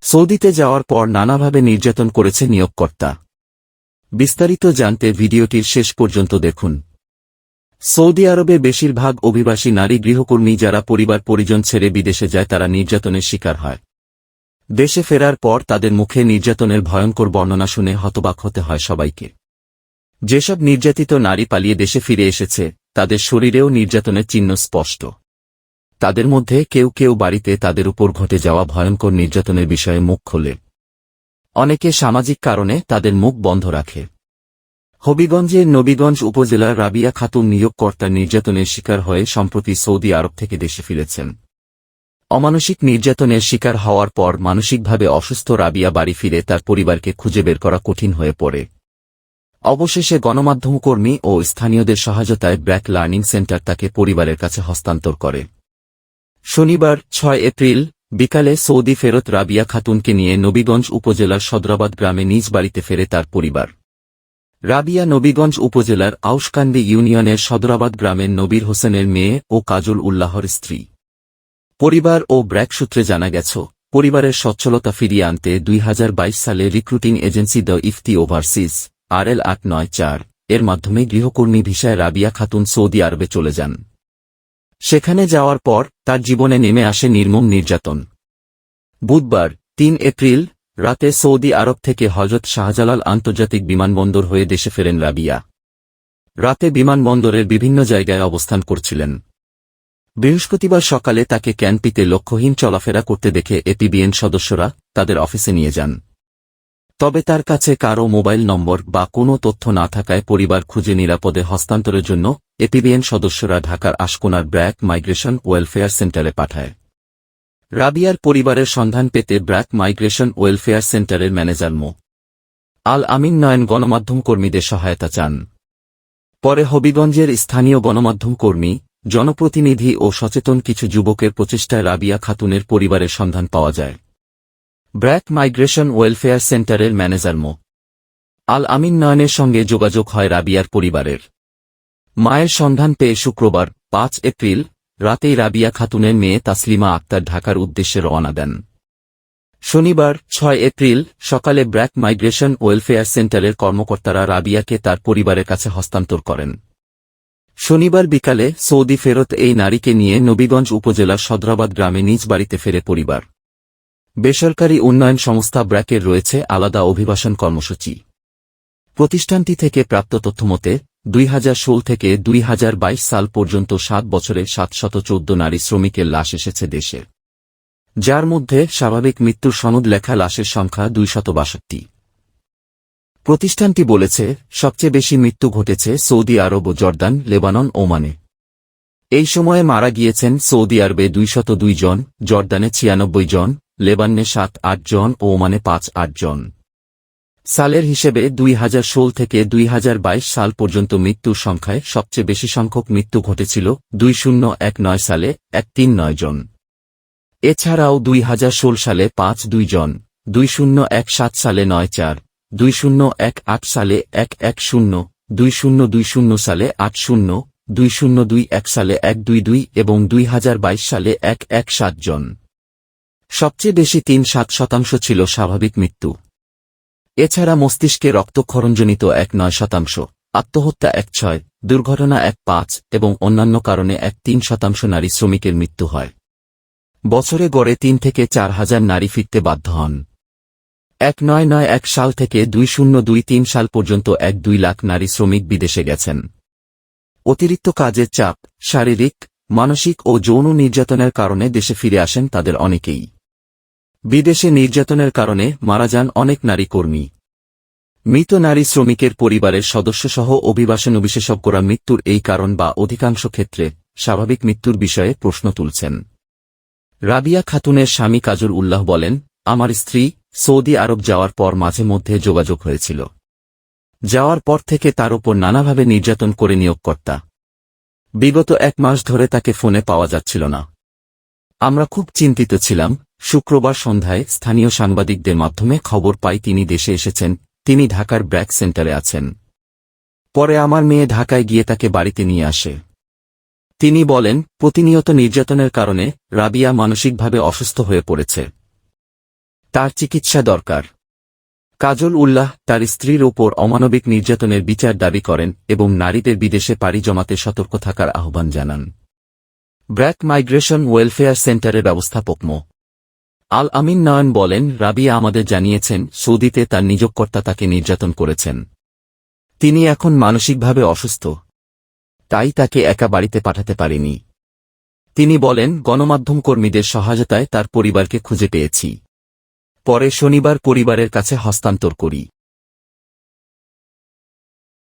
সৌদিতে যাওয়ার পর নানাভাবে নির্যাতন করেছে নিয়োগকর্তা। বিস্তারিত জানতে ভিডিওটির শেষ পর্যন্ত দেখুন। সৌদি আরবে বেশিরভাগ অভিবাসী নারী গৃহকর্মী যারা পরিবার পরিজন ছেড়ে বিদেশে যায় তারা নির্যাতনের শিকার হয়। দেশে ফেরার পর তাদের মুখে নির্যাতনের ভয়ঙ্কর বর্ণনা শুনে হতবাক হতে হয় সবাইকে। যেসব নির্যাতিত নারী পালিয়ে দেশে ফিরে এসেছে তাদের শরীরেও নির্যাতনের চিহ্ন স্পষ্ট। তাদের মধ্যে কেউ কেউ বাড়িতে তাদের উপর ঘটে যাওয়া ভয়ঙ্কর নির্যাতনের বিষয়ে মুখ খোলে। অনেকে সামাজিক কারণে তাদের মুখ বন্ধ রাখে। হবিগঞ্জের নবীগঞ্জ উপজেলার রাবিয়া খাতুন নিয়োগকর্তার নির্যাতনের শিকার হয়ে সম্প্রতি সৌদি আরব থেকে দেশে ফিরেছেন। অমানসিক নির্যাতনের শিকার হওয়ার পর মানসিকভাবে অসুস্থ রাবিয়া বাড়ি ফিরে তার পরিবারকে খুঁজে বের করা কঠিন হয়ে পড়ে। অবশেষে গণমাধ্যমকর্মী ও স্থানীয়দের সহায়তায় ব্র্যাক লার্নিং সেন্টার তাকে পরিবারের কাছে হস্তান্তর করে। শনিবার 6 এপ্রিল বিকালে সৌদি ফেরত রাবিয়া খাতুনকে নিয়ে নবীগঞ্জ উপজেলার সদরাবাদ গ্রামে নিজ বাড়িতে ফেরে তার পরিবার। রাবিয়া নবীগঞ্জ উপজেলার আউশকান্দি ইউনিয়নের সদরাবাদ গ্রামের নবীর হোসেনের মেয়ে ও কাজল উল্লাহর স্ত্রী। পরিবার ও ব্র্যাক সূত্রে জানা গেছে, পরিবারের সচ্ছলতা ফিরিয়ে আনতে 2022 সালে recruiting agency the Ifti overseas RL 894 এর মাধ্যমে গৃহকর্মী ভিসায় রাবিয়া খাতুন সৌদি আরবে চলে যান। সেখানে যাওয়ার পর তার জীবনে নেমে আসে নির্মম নির্যাতন। বুধবার 3 এপ্রিল রাতে সৌদি আরব থেকে হজরত শাহজালাল আন্তর্জাতিক বিমানবন্দর হয়ে দেশে ফেরেন রাবিয়া। রাতে বিমানবন্দরের বিভিন্ন জায়গায় অবস্থান করছিলেন। বৃহস্পতিবার সকালে তাকে ক্যাম্পিতে লক্ষ্যহীন চলাফেরা করতে দেখে এপিবিএন সদস্যরা তাদের অফিসে নিয়ে যান। তবে তার কাছে কারও মোবাইল নম্বর বা কোনো তথ্য না থাকায় পরিবার খুঁজে নিরাপদে হস্তান্তরের জন্য এপিবিএন সদস্যরা ঢাকার আশকোনার ব্র্যাক মাইগ্রেশন ওয়েলফেয়ার সেন্টারে পাঠায়। রাবিয়ার পরিবারের সন্ধান পেতে ব্র্যাক মাইগ্রেশন ওয়েলফেয়ার সেন্টারের ম্যানেজার মো. আল আমিন নয়ন গণমাধ্যম কর্মীদের সহায়তা চান। পরে হবিগঞ্জের স্থানীয় গণমাধ্যম কর্মী, জনপ্রতিনিধি ও সচেতন কিছু যুবকের প্রচেষ্টায় রাবিয়া খাতুনের পরিবারের সন্ধান পাওয়া যায়। ব্র্যাক মাইগ্রেশন ওয়েলফেয়ার সেন্টারের ম্যানেজার মো. আল আমিন নয়নের সঙ্গে যোগাযোগ হয় রাবিয়ার পরিবারের। মায়ের সন্ধান পেয়ে শুক্রবার 5 এপ্রিল রাতেই রাবিয়া খাতুনের মেয়ে তাসলিমা আক্তার ঢাকার উদ্দেশ্যে রওনা দেন। শনিবার 6 এপ্রিল সকালে ব্র্যাক মাইগ্রেশন ওয়েলফেয়ার সেন্টারের কর্মকর্তারা রাবিয়াকে তার পরিবারের কাছে হস্তান্তর করেন। শনিবার বিকালে সৌদি ফেরত এই নারীকে নিয়ে নবীগঞ্জ উপজেলার সদরাবাদ গ্রামে নিজ বাড়িতে ফেরে পরিবার। বেসরকারি উন্নয়ন সংস্থা ব্র্যাকের রয়েছে আলাদা অভিবাসন কর্মসূচি। প্রতিষ্ঠানটি থেকে প্রাপ্ত তথ্যমতে 2016 থেকে 2022 সাল পর্যন্ত 7 বছরে 714 নারী শ্রমিকের লাশ এসেছে দেশে, যার মধ্যে স্বাভাবিক মৃত্যুর সনদ লেখা লাশের সংখ্যা 262। প্রতিষ্ঠানটি বলেছে, সবচেয়ে বেশি মৃত্যু ঘটেছে সৌদি আরব ও জর্দান, লেবানন, ওমানে। এই সময়ে মারা গিয়েছেন সৌদি আরবে 202 জন, জর্দানে 96 জন, লেবাননে 7-8 জন ও ওমানে 5-8 জন। সালের হিসেবে 2016 থেকে 2022 সাল পর্যন্ত মৃত্যুর সংখ্যায় সবচেয়ে বেশি সংখ্যক মৃত্যু ঘটেছিল 2019 সালে 139 জন। এছাড়াও 2016 সালে 52 জন, 2017 সালে 94, 2018 সালে 110, 2020 সালে 80, 2021 সালে 122 এবং 2022 সালে 117 জন। সবচেয়ে বেশি 3.7% ছিল স্বাভাবিক মৃত্যু। এছাড়া মস্তিষ্কে রক্তক্ষরণজনিত 1.9%, আত্মহত্যা 1.6%, দুর্ঘটনা 1.5% এবং অন্যান্য কারণে 1.3% নারী শ্রমিকের মৃত্যু হয়। বছরে গড়ে 3 থেকে 4 হাজার নারী ফিরতে বাধ্য হন। 1991 সাল থেকে 2023 সাল পর্যন্ত 1-2 লাখ নারী শ্রমিক বিদেশে গেছেন। অতিরিক্ত কাজের চাপ, শারীরিক, মানসিক ও যৌন নির্যাতনের কারণে দেশে ফিরে আসেন তাদের অনেকেই। বিদেশে নির্যাতনের কারণে মারা যান অনেক নারী কর্মী। মৃত নারী শ্রমিকের পরিবারের সদস্যসহ অভিবাসন বিশেষজ্ঞরা মৃত্যুর এই কারণ বা অধিকাংশ ক্ষেত্রে স্বাভাবিক মৃত্যুর বিষয়ে প্রশ্ন তুলছেন। রাবিয়া খাতুনের স্বামী কাজল উল্লাহ বলেন, আমার স্ত্রী সৌদি আরব যাওয়ার পর মাঝে মধ্যে যোগাযোগ হয়েছিল। যাওয়ার পর থেকে তার উপর নানাভাবে নির্যাতন করে নিয়োগকর্তা। বিগত 1 মাস ধরে তাকে ফোনে পাওয়া যাচ্ছিল না। আমরা খুব চিন্তিত ছিলাম। শুক্রবার সন্ধ্যায় স্থানীয় সাংবাদিকদের মাধ্যমে খবর পাই তিনি দেশে এসেছেন, তিনি ঢাকার ব্র্যাক সেন্টারে আছেন। পরে আমার মেয়ে ঢাকায় গিয়ে তাকে বাড়িতে নিয়ে আসে। তিনি বলেন, প্রতিনিয়ত নির্যাতনের কারণে রাবিয়া মানসিকভাবে অসুস্থ হয়ে পড়েছে। তার চিকিৎসা দরকার। কাজল উল্লাহ তার স্ত্রীর ওপর অমানবিক নির্যাতনের বিচার দাবি করেন এবং নারীদের বিদেশে পাড়ি জমাতে সতর্ক থাকার আহ্বান জানান। ব্র্যাক মাইগ্রেশন ওয়েলফেয়ার সেন্টারের ব্যবস্থাপক মো. আল আমিন নয়ন বলেন, রাবিয়া আমাদের জানিয়েছেন সৌদিতে তার নিয়োগকর্তা তাকে নির্যাতন করেছেন। তিনি এখন মানসিকভাবে অসুস্থ, তাই তাকে একা বাড়িতে পাঠাতে পারিনি। তিনি বলেন, গণমাধ্যম কর্মীদের সহায়তায় তার পরিবারকে খুঁজে পেয়েছি। পরে শনিবার পরিবারের কাছে হস্তান্তর করি।